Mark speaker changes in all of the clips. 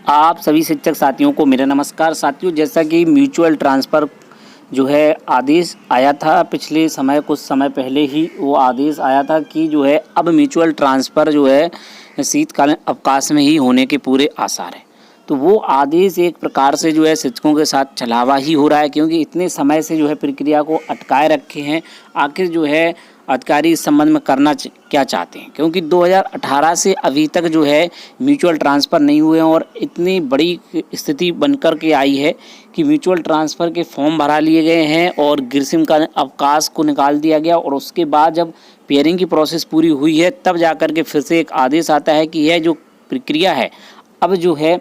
Speaker 1: आप सभी शिक्षक साथियों को मेरा नमस्कार। साथियों, जैसा कि म्यूचुअल ट्रांसफ़र जो है आदेश आया था पिछले समय कुछ समय पहले ही वो आदेश आया था कि जो है अब म्यूचुअल ट्रांसफ़र जो है शीतकालीन अवकाश में ही होने के पूरे आसार हैं। तो वो आदेश एक प्रकार से जो है शिक्षकों के साथ छलावा ही हो रहा है, क्योंकि इतने समय से जो है प्रक्रिया को अटकाए रखे हैं। आखिर जो है अधिकारी इस संबंध में करना क्या चाहते हैं, क्योंकि 2018 से अभी तक जो है म्यूचुअल ट्रांसफ़र नहीं हुए हैं और इतनी बड़ी स्थिति बनकर के आई है कि म्यूचुअल ट्रांसफ़र के फॉर्म भरा लिए गए हैं और ग्रीष्मकालीन अवकाश को निकाल दिया गया और उसके बाद जब पेयरिंग की प्रोसेस पूरी हुई है तब जाकर के फिर से एक आदेश आता है कि यह जो प्रक्रिया है अब जो है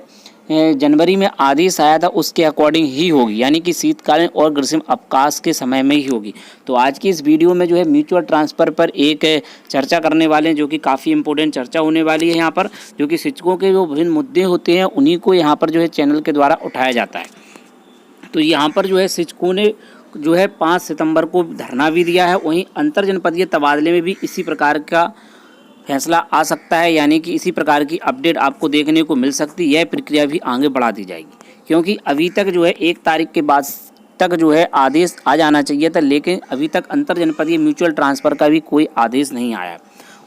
Speaker 1: जनवरी में आदेश आया था उसके अकॉर्डिंग ही होगी, यानी कि शीतकालीन और ग्रीष्म अवकाश के समय में ही होगी। तो आज की इस वीडियो में जो है म्यूचुअल ट्रांसफ़र पर एक चर्चा करने वाले हैं, जो कि काफ़ी इंपॉर्टेंट चर्चा होने वाली है यहाँ पर, जो कि शिक्षकों के जो विभिन्न मुद्दे होते हैं उन्हीं को यहाँ पर जो है चैनल के द्वारा उठाया जाता है। तो यहाँ पर जो है शिक्षकों ने जो है 5 सितंबर को धरना भी दिया है। वहीं अंतर जनपदीय तबादले में भी इसी प्रकार का फैसला आ सकता है, यानी कि इसी प्रकार की अपडेट आपको देखने को मिल सकती है। यह प्रक्रिया भी आगे बढ़ा दी जाएगी, क्योंकि अभी तक जो है 1 तारीख के बाद तक जो है आदेश आ जाना चाहिए था, लेकिन अभी तक अंतर जनपदीय म्यूचुअल ट्रांसफ़र का भी कोई आदेश नहीं आया।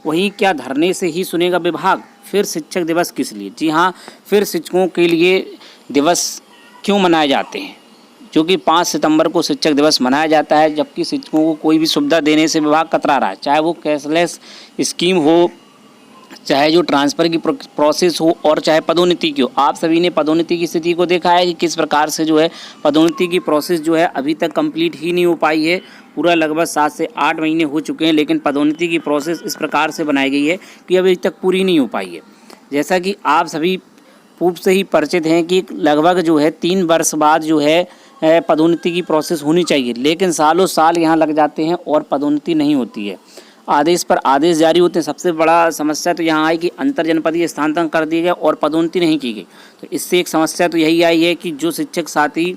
Speaker 1: वहीं क्या धरने से ही सुनेगा विभाग? फिर शिक्षक दिवस किस लिए? जी हाँ, फिर शिक्षकों के लिए दिवस क्यों मनाए जाते हैं, जो कि 5 सितंबर को शिक्षक दिवस मनाया जाता है, जबकि शिक्षकों को कोई भी सुविधा देने से विभाग कतरा रहा है, चाहे वो कैशलेस स्कीम हो, चाहे जो ट्रांसफ़र की प्रोसेस हो और चाहे पदोन्नति की हो। आप सभी ने पदोन्नति की स्थिति को देखा है कि किस प्रकार से जो है पदोन्नति की प्रोसेस जो है अभी तक कंप्लीट ही नहीं हो पाई है। पूरा लगभग 7 से 8 महीने हो चुके हैं, लेकिन पदोन्नति की प्रोसेस इस प्रकार से बनाई गई है कि अभी तक पूरी नहीं हो पाई है। जैसा कि आप सभी पूर्व से ही परिचित हैं कि लगभग जो है 3 वर्ष बाद जो है पदोन्नति की प्रोसेस होनी चाहिए, लेकिन सालों साल यहाँ लग जाते हैं और पदोन्नति नहीं होती है। आदेश पर आदेश जारी होते हैं। सबसे बड़ा समस्या तो यहाँ आई कि अंतर जनपदीय स्थानांतरण कर दिया गया और पदोन्नति नहीं की गई। तो इससे एक समस्या तो यही आई है कि जो शिक्षक साथी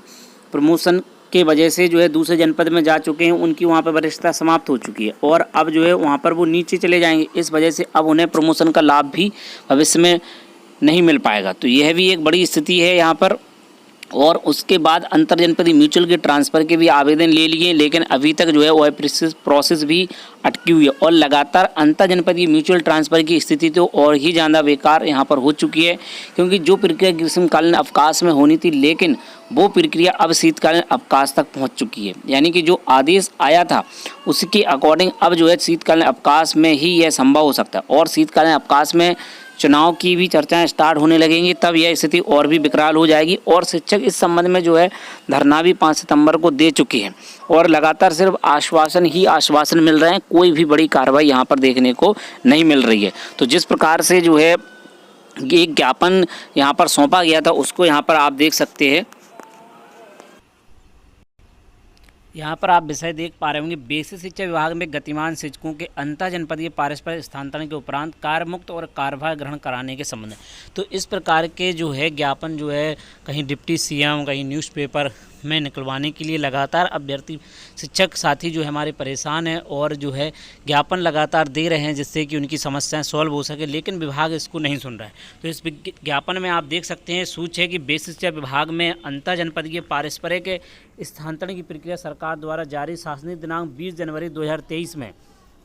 Speaker 1: प्रमोशन के वजह से जो है दूसरे जनपद में जा चुके हैं, उनकी वहाँ पर वरिष्ठता समाप्त हो चुकी है और अब जो है वहाँ पर वो नीचे चले जाएंगे। इस वजह से अब उन्हें प्रमोशन का लाभ भी भविष्य में नहीं मिल पाएगा। तो यह भी एक बड़ी स्थिति है यहाँ पर। और उसके बाद अंतर जनपदीय म्यूचुअल के ट्रांसफ़र के भी आवेदन ले लिए, लेकिन अभी तक जो है वह प्रोसेस भी अटकी हुई है और लगातार अंतर जनपदीय म्यूचुअल ट्रांसफ़र की स्थिति तो और ही ज़्यादा बेकार यहाँ पर हो चुकी है, क्योंकि जो प्रक्रिया ग्रीष्मकालीन अवकाश में होनी थी, लेकिन वो प्रक्रिया अब शीतकालीन अवकाश तक पहुँच चुकी है। यानी कि जो आदेश आया था उसके अकॉर्डिंग अब जो है शीतकालीन अवकाश में ही यह संभव हो सकता है और शीतकालीन अवकाश में चुनाव की भी चर्चाएं स्टार्ट होने लगेंगी, तब यह स्थिति और भी विकराल हो जाएगी। और शिक्षक इस संबंध में जो है धरना भी 5 सितंबर को दे चुके हैं और लगातार सिर्फ आश्वासन ही आश्वासन मिल रहे हैं, कोई भी बड़ी कार्रवाई यहाँ पर देखने को नहीं मिल रही है। तो जिस प्रकार से जो है एक ज्ञापन यहाँ पर सौंपा गया था उसको यहाँ पर आप देख सकते हैं। यहाँ पर आप विषय देख पा रहे होंगे, बेसिक शिक्षा विभाग में गतिमान शिक्षकों के अंतर जनपदीय पारस्परिक स्थानांतरण के उपरांत कार्यमुक्त और कार्यभार ग्रहण कराने के संबंध। तो इस प्रकार के जो है ज्ञापन जो है कहीं डिप्टी सीएम, कहीं न्यूज़पेपर में निकलवाने के लिए लगातार अभ्यर्थी शिक्षक साथी जो है हमारे परेशान हैं और जो है ज्ञापन लगातार दे रहे हैं जिससे कि उनकी समस्याएं सॉल्व हो सके, लेकिन विभाग इसको नहीं सुन रहा है। तो इस ज्ञापन में आप देख सकते हैं सूच है कि बेसिक शिक्षा विभाग में अंतर जनपदीय पारस्परिक स्थानांतरण की प्रक्रिया सरकार द्वारा जारी शासनिक दिनांक 20 जनवरी 2023 में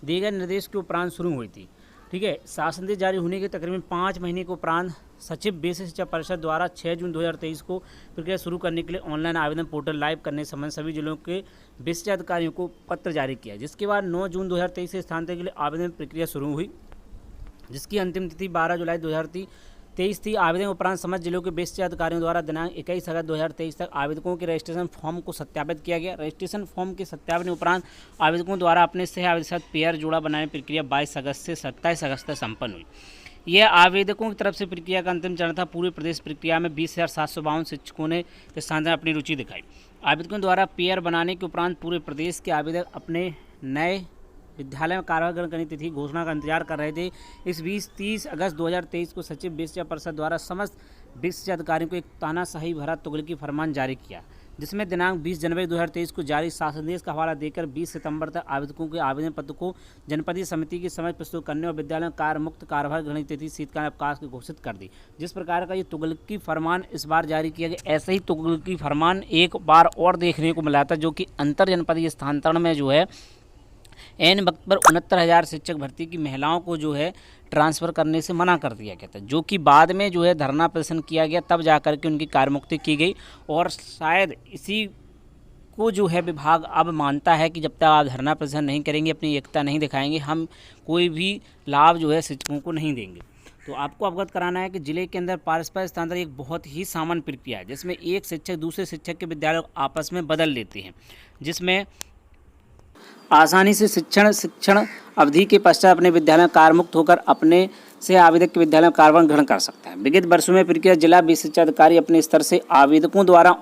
Speaker 1: दिए गए निर्देश के उपरांत शुरू हुई थी। ठीक है, शासन जारी होने के तकरीबन 5 महीने के उपरांत सचिव बेसिक शिक्षा परिषद द्वारा 6 जून 2023 को प्रक्रिया शुरू करने के लिए ऑनलाइन आवेदन पोर्टल लाइव करने संबंध सभी जिलों के बेसिक शिक्षा अधिकारियों को पत्र जारी किया, जिसके बाद 9 जून 2023 से स्थानांतरण के लिए आवेदन प्रक्रिया शुरू हुई, जिसकी अंतिम तिथि 12 जुलाई 2023 थी। आवेदन उपरांत समस्त जिलों के बेसिक शिक्षा अधिकारियों द्वारा दिनांक 21 अगस्त 2023 तक आवेदकों के रजिस्ट्रेशन फॉर्म को सत्यापित किया गया। रजिस्ट्रेशन फॉर्म के सत्यापन उपरांत आवेदकों द्वारा अपने सह आवेदक के साथ पेयर जोड़ा बनाने की प्रक्रिया 22 अगस्त से 27 अगस्त तक संपन्न हुई। यह आवेदकों की तरफ से प्रक्रिया का अंतिम चरण था। पूरे प्रदेश प्रक्रिया में 20,752 शिक्षकों ने स्थानांतरण अपनी रुचि दिखाई। आवेदकों द्वारा पेयर बनाने के उपरांत पूरे प्रदेश के आवेदक अपने नए विद्यालय में कार्यभार ग्रहण करने की तिथि घोषणा का इंतजार कर रहे थे। इस बीच 30 अगस्त 2023 को सचिव बेसिक शिक्षा परिषद द्वारा समस्त बेसिक शिक्षा अधिकारियों को एक तानाशाही भरा तुगलकी फरमान जारी किया, जिसमें दिनांक 20 जनवरी 2023 को जारी शासनादेश का हवाला देकर 20 सितंबर तक आवेदकों के आवेदन पत्र को जनपदीय समिति के समक्ष प्रस्तुत करने और विद्यालय में कार्य मुक्त कार्यभार ग्रहण की तिथि शीतकालीन अवकाश की घोषित कर दी। जिस प्रकार का ये तुगलकी फरमान इस बार जारी किया गया, ऐसे ही तुगलकी फरमान एक बार और देखने को मिला था, जो कि अंतर जनपदीय स्थानांतरण में जो है एन वक्त पर 69,000 शिक्षक भर्ती की महिलाओं को जो है ट्रांसफ़र करने से मना कर दिया गया था, जो कि बाद में जो है धरना प्रदर्शन किया गया, तब जाकर के उनकी कार्यमुक्ति की गई। और शायद इसी को जो है विभाग अब मानता है कि जब तक आप धरना प्रदर्शन नहीं करेंगे, अपनी एकता नहीं दिखाएंगे, हम कोई भी लाभ जो है शिक्षकों को नहीं देंगे। तो आपको अवगत कराना है कि जिले के अंदर पारस्परिक स्थानांतरण एक बहुत ही सामान्य प्रक्रिया है, जिसमें एक शिक्षक दूसरे शिक्षक के विद्यालय को आपस में बदल लेते हैं, जिसमें आसानी से शिक्षण अवधि के पश्चात अपने विद्यालय में कार्यमुक्त होकर अपने से आवेदक के विद्यालय में कार्यभार ग्रहण कर सकता है। विगत वर्षों में प्रक्रिया जिला शिक्षा अधिकारी अपने स्तर से आवेदकों द्वारा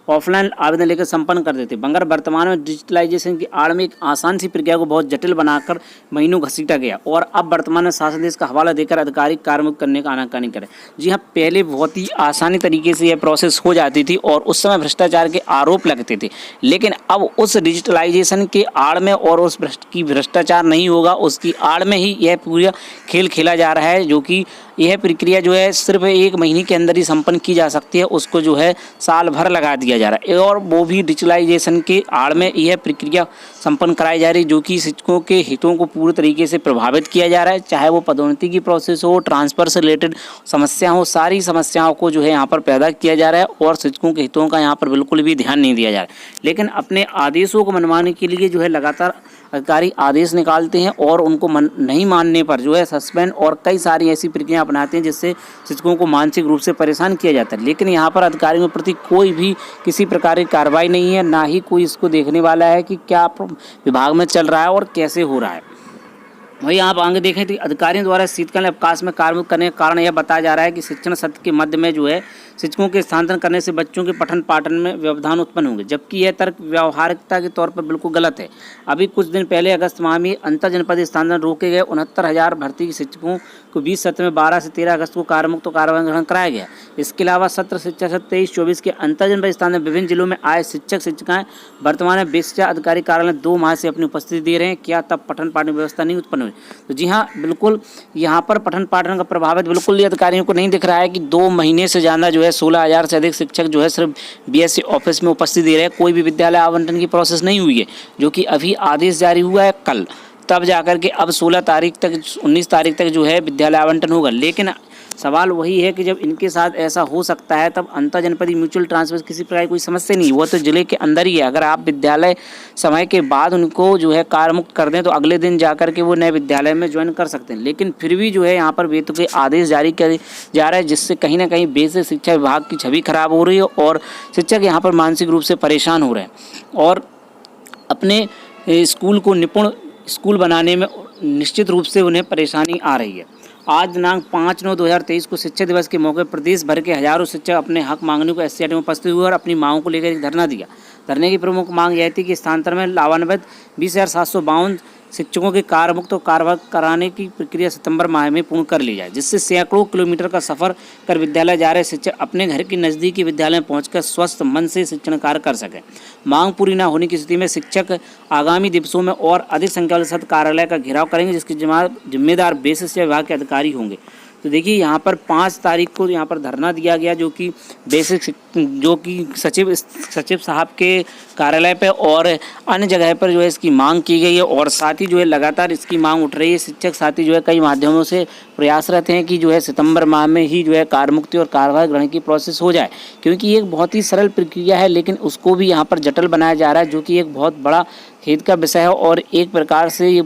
Speaker 1: ऑफलाइन आवेदन लेकर संपन्न कर देते, मगर वर्तमान में डिजिटलाइजेशन की आड़ में एक आसान सी प्रक्रिया को बहुत जटिल बनाकर महीनों घसीटा गया और अब वर्तमान में शासनादेश का हवाला देकर अधिकारी कार्यमुक्त करने का आनाकानी करे। जी हाँ, पहले बहुत ही आसानी तरीके से यह प्रोसेस हो जाती थी और उस समय भ्रष्टाचार के आरोप लगते थे, लेकिन अब उस डिजिटलाइजेशन के आड़ में और उस भ्रष्टाचार नहीं होगा, उसकी आड़ में ही यह पूरा खेल खेला जा रहा है, जो कि यह प्रक्रिया जो है सिर्फ 1 महीने के अंदर ही संपन्न की जा सकती है, उसको जो है साल भर लगा दिया जा रहा है और वो भी डिजिटलाइजेशन के आड़ में यह प्रक्रिया संपन्न कराई जा रही है, जो कि शिक्षकों के हितों को पूरी तरीके से प्रभावित किया जा रहा है। चाहे वो पदोन्नति की प्रोसेस हो, ट्रांसफ़र से रिलेटेड समस्या हो, सारी समस्याओं को जो है यहाँ पर पैदा किया जा रहा है और शिक्षकों के हितों का यहाँ पर बिल्कुल भी ध्यान नहीं दिया जा रहा है। लेकिन अपने आदेशों को मनवाने के लिए जो है लगातार अधिकारी आदेश निकालते हैं और उनको नहीं मानने पर जो है सस्पेंड और कई सारी ऐसी प्रक्रिया अपनाते हैं, जिससे शिक्षकों को मानसिक रूप से परेशान किया जाता है। लेकिन यहाँ पर अधिकारियों के प्रति कोई भी किसी प्रकार की कार्रवाई नहीं है, ना ही कोई इसको देखने वाला है कि क्या विभाग में चल रहा है और कैसे हो रहा है। वही आप आगे देखें तो अधिकारियों द्वारा शीतकालीन अवकाश में कार्यमुक्त करने का कारण यह बताया जा रहा है कि शिक्षण सत्र के मध्य में जो है शिक्षकों के स्थानांतरण करने से बच्चों के पठन पाठन में व्यवधान उत्पन्न होंगे, जबकि यह तर्क व्यावहारिकता के तौर पर बिल्कुल गलत है। अभी कुछ दिन पहले अगस्त माह में अंतर जनपदीय स्थानांतरण रोके गए 69,000 भर्ती के शिक्षकों को 20 सत्र में 12 से 13 अगस्त को कार्यमुक्त कार्यभार ग्रहण कराया गया। इसके अलावा सत्र शिक्षा सत्र 23-24 के अंतर जनपदीय स्थानांतरण विभिन्न जिलों में आए शिक्षक शिक्षिकाएं वर्तमान में शिक्षा अधिकारी कार्यालय 2 माह से अपनी उपस्थिति दे रहे हैं। क्या तब पठन पाठन व्यवस्था नहीं उत्पन्न हुई? तो जी हाँ, बिल्कुल यहाँ पर पठन पाठन का प्रभावित बिल्कुल ही अधिकारियों को नहीं दिख रहा है कि 2 महीने से ज़्यादा जो है 16,000 से अधिक शिक्षक जो है सिर्फ बीएससी ऑफिस में उपस्थित दे रहे हैं। कोई भी विद्यालय आवंटन की प्रोसेस नहीं हुई है, जो कि अभी आदेश जारी हुआ है कल, तब जाकर के अब 16 तारीख तक 19 तारीख तक जो है विद्यालय आवंटन होगा। लेकिन सवाल वही है कि जब इनके साथ ऐसा हो सकता है तब अंतर जनपदीय म्यूचुअल ट्रांसफर किसी प्रकार की कोई समस्या नहीं, वो तो जिले के अंदर ही है। अगर आप विद्यालय समय के बाद उनको जो है कार्यमुक्त कर दें तो अगले दिन जाकर के वो नए विद्यालय में ज्वाइन कर सकते हैं। लेकिन फिर भी जो है यहाँ पर बेतुके आदेश जारी करे जा रहा है, जिससे कहीं ना कहीं बेसिक शिक्षा विभाग की छवि खराब हो रही है और शिक्षक यहाँ पर मानसिक रूप से परेशान हो रहे हैं और अपने स्कूल को निपुण स्कूल बनाने में निश्चित रूप से उन्हें परेशानी आ रही है। आज दिनांक 5/9/2023 को शिक्षक दिवस के मौके पर प्रदेश भर के हजारों शिक्षक अपने हक मांगने को एससीईआरटी में उपस्थित हुए और अपनी मांगों को लेकर एक धरना दिया। धरने की प्रमुख मांग यह थी कि स्थानांतरण में लाभान्वित 20,752 शिक्षकों के कार्यमुक्त कार्यभार कराने की प्रक्रिया सितंबर माह में पूर्ण कर ली जाए, जिससे सैकड़ों किलोमीटर का सफर कर विद्यालय जा रहे शिक्षक अपने घर के नज़दीकी विद्यालय में पहुंचकर स्वस्थ मन से शिक्षण कार्य कर सकें। मांग पूरी न होने की स्थिति में शिक्षक आगामी दिवसों में और अधिक संख्या वाले सत्र कार्यालय का घेराव करेंगे, जिसके जिम्मेदार बेसिक शिक्षा विभाग के अधिकारी होंगे। तो देखिए यहाँ पर 5 तारीख को यहाँ पर धरना दिया गया, जो कि सचिव साहब के कार्यालय पे और अन्य जगह पर जो है इसकी मांग की गई है और साथ ही जो है लगातार इसकी मांग उठ रही है। शिक्षक साथी जो है कई माध्यमों से प्रयासरत हैं कि जो है सितंबर माह में ही जो है कार्यमुक्ति और कार्यभार ग्रहण की प्रोसेस हो जाए, क्योंकि ये एक बहुत ही सरल प्रक्रिया है, लेकिन उसको भी यहाँ पर जटिल बनाया जा रहा है, जो कि एक बहुत बड़ा खेद का विषय है। और एक प्रकार से ये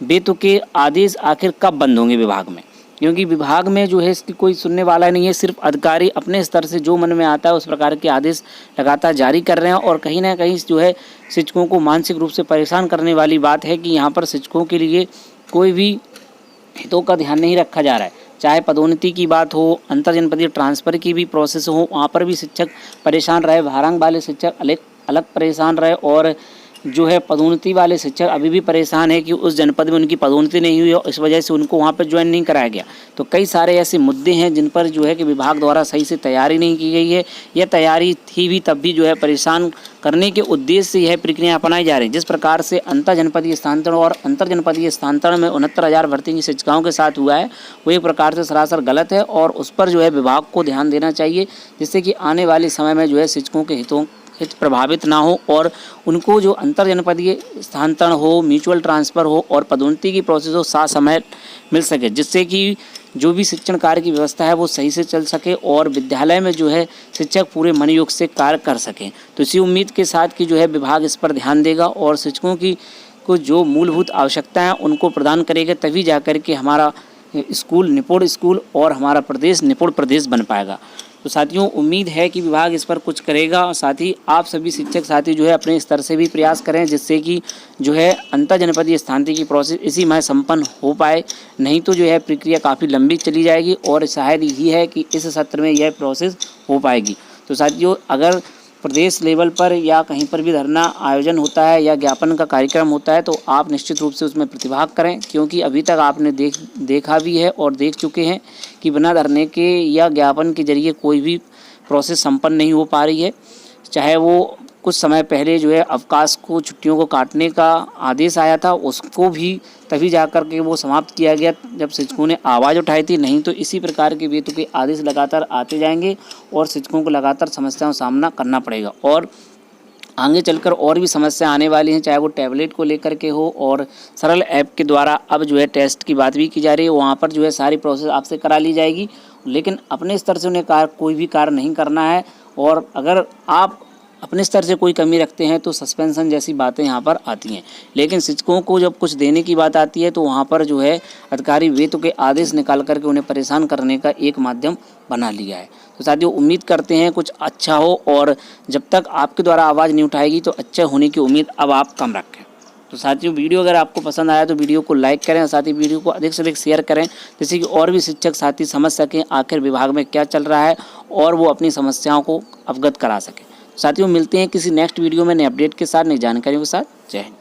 Speaker 1: बेतुके आदेश आखिर कब बंद होंगे विभाग में, क्योंकि विभाग में जो है इसकी कोई सुनने वाला नहीं है। सिर्फ अधिकारी अपने स्तर से जो मन में आता है उस प्रकार के आदेश लगातार जारी कर रहे हैं और कहीं ना कहीं जो है शिक्षकों को मानसिक रूप से परेशान करने वाली बात है कि यहाँ पर शिक्षकों के लिए कोई भी हितों का ध्यान नहीं रखा जा रहा है। चाहे पदोन्नति की बात हो, अंतर जनपदीय ट्रांसफ़र की भी प्रोसेस हो, वहाँ पर भी शिक्षक परेशान रहे, भारांग वाले शिक्षक अलग परेशान रहे और जो है पदोन्नति वाले शिक्षक अभी भी परेशान है कि उस जनपद में उनकी पदोन्नति नहीं हुई और इस वजह से उनको वहाँ पर ज्वाइन नहीं कराया गया। तो कई सारे ऐसे मुद्दे हैं जिन पर जो है कि विभाग द्वारा सही से तैयारी नहीं की गई है, या तैयारी थी भी तब भी जो है परेशान करने के उद्देश्य से यह प्रक्रिया अपनाई जा रही है। जिस प्रकार से अंतर जनपदीय स्थानांतरण और अंतर जनपदीय स्थानांतरण में 69,000 भर्ती की शिक्षिकाओं के साथ हुआ है, वो एक प्रकार से सरासर गलत है और उस पर जो है विभाग को ध्यान देना चाहिए, जिससे कि आने वाले समय में जो है शिक्षकों के हित प्रभावित ना हो और उनको जो अंतर जनपदीय स्थानांतरण हो, म्यूचुअल ट्रांसफ़र हो और पदोन्नति की प्रोसेस हो साथ समय मिल सके, जिससे कि जो भी शिक्षण कार्य की व्यवस्था है वो सही से चल सके और विद्यालय में जो है शिक्षक पूरे मनोयोग से कार्य कर सकें। तो इसी उम्मीद के साथ कि जो है विभाग इस पर ध्यान देगा और शिक्षकों की को जो मूलभूत आवश्यकता है उनको प्रदान करेगा, तभी जाकर के हमारा स्कूल निपुण स्कूल और हमारा प्रदेश निपुण प्रदेश बन पाएगा। तो साथियों, उम्मीद है कि विभाग इस पर कुछ करेगा और साथ ही आप सभी शिक्षक साथी जो है अपने स्तर से भी प्रयास करें, जिससे कि जो है अंतर जनपदीय स्थानांतरण की प्रोसेस इसी माह संपन्न हो पाए। नहीं तो जो है प्रक्रिया काफ़ी लंबी चली जाएगी और शायद यही है कि इस सत्र में यह प्रोसेस हो पाएगी। तो साथियों, अगर प्रदेश लेवल पर या कहीं पर भी धरना आयोजन होता है या ज्ञापन का कार्यक्रम होता है तो आप निश्चित रूप से उसमें प्रतिभाग करें, क्योंकि अभी तक आपने देखा भी है और देख चुके हैं कि बिना धरने के या ज्ञापन के जरिए कोई भी प्रोसेस संपन्न नहीं हो पा रही है। चाहे वो कुछ समय पहले जो है अवकाश को, छुट्टियों को काटने का आदेश आया था, उसको भी तभी जाकर के वो समाप्त किया गया जब शिक्षकों ने आवाज़ उठाई थी। नहीं तो इसी प्रकार के वेतन के आदेश लगातार आते जाएंगे और शिक्षकों को लगातार समस्याओं का सामना करना पड़ेगा और आगे चलकर और भी समस्या आने वाली हैं, चाहे वो टैबलेट को लेकर के हो और सरल ऐप के द्वारा अब जो है टेस्ट की बात भी की जा रही है, वहाँ पर जो है सारी प्रोसेस आपसे करा ली जाएगी। लेकिन अपने स्तर से उन्हें कोई भी कार्य नहीं करना है और अगर आप अपने स्तर से कोई कमी रखते हैं तो सस्पेंशन जैसी बातें यहाँ पर आती हैं। लेकिन शिक्षकों को जब कुछ देने की बात आती है तो वहाँ पर जो है अधिकारी वेतन के आदेश निकाल करके उन्हें परेशान करने का एक माध्यम बना लिया है। तो साथियों, उम्मीद करते हैं कुछ अच्छा हो और जब तक आपके द्वारा आवाज़ नहीं उठाएगी तो अच्छा होने की उम्मीद अब आप कम रखें। तो साथियों, वीडियो अगर आपको पसंद आया तो वीडियो को लाइक करें और साथ ही वीडियो को अधिक से अधिक शेयर करें, जिससे कि और भी शिक्षक साथी समझ सकें आखिर विभाग में क्या चल रहा है और वो अपनी समस्याओं को अवगत करा सकें। साथियों, मिलते हैं किसी नेक्स्ट वीडियो में नए अपडेट के साथ, नई जानकारियों के साथ। जय हिंद।